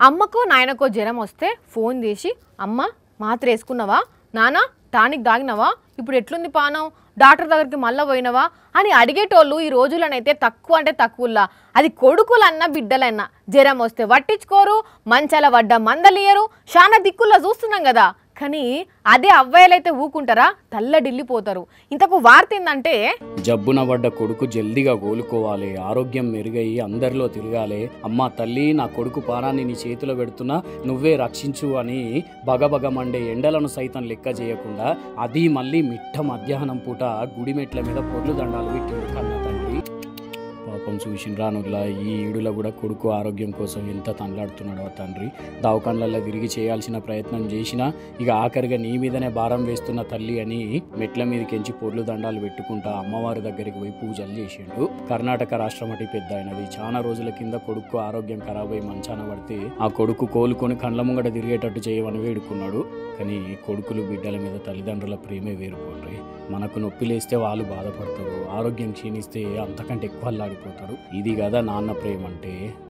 అమ్మకో నాయనకో జ్వరం వస్తే ఫోన్ చేసి అమ్మ మాత్ర వేసుకున్నావా, నాన్న టానిక్ తాగినవా, ఇప్పుడు ఎట్లుంది పానం, డాక్టర్ దగ్గరికి మళ్ళీ పోయినవా అని అడిగేటోళ్ళు ఈ రోజులనైతే తక్కువ అంటే తక్కువలా. అది కొడుకులన్నా బిడ్డలన్నా జ్వరం వస్తే పట్టించుకోరు, మంచాల వడ్డ మందలియరు, చాలా దిక్కుల్లో చూస్తున్నాం కదా. కానీ అదే అవ్వాయిలైతే ఊకుంటారా, తల్లడిల్లిపోతారు. ఇంతకు వార్త ఏందంటే, జబ్బున పడ్డ కొడుకు జల్దిగా కోలుకోవాలి, ఆరోగ్యం మెరుగయి అందరిలో తిరగాలి, అమ్మా తల్లి నా కొడుకు పానాన్ని నీ చేతిలో పెడుతున్నా నువ్వే రక్షించు అని బగబగ మండే ఎండలను సైతం లెక్క చేయకుండా అది మళ్ళీ మిట్ట మధ్యాహ్నం పూట గుడిమెట్ల మీద పొర్లు దండాలు పెట్టిండు కన్న తండ్రి. పాపం చూసిన రానుల్లా ఈ ఈడులో కూడా కొడుకు ఆరోగ్యం కోసం ఎంత తనలాడుతున్నాడో తండ్రి. దవాఖానలలో తిరిగి చేయాల్సిన ప్రయత్నం చేసినా ఇక ఆఖరిగా నీ మీదనే భారం వేస్తున్న తల్లి అని మెట్ల మీదకెంచి పొర్లు దండాలు పెట్టుకుంటా అమ్మవారి దగ్గరికి పోయి పూజలు చేసిండు. కర్ణాటక రాష్ట్రం అటు పెద్ద అయినది. చాలా రోజుల కింద కొడుకు ఆరోగ్యం ఖరాబ్ అయి మంచాన పడితే ఆ కొడుకు కోలుకొని కండ్ల ముంగట తిరిగేటట్టు చేయమని వేడుకున్నాడు. కానీ కొడుకులు బిడ్డల మీద తల్లిదండ్రుల ప్రేమే వేరుకోండి. మనకు నొప్పి లేస్తే వాళ్ళు బాధపడతారు, ఆరోగ్యం క్షీణిస్తే అంతకంటే ఎక్కువ అల్లాడిపోతారు. ఇది కదా నాన్న ప్రేమ అంటే.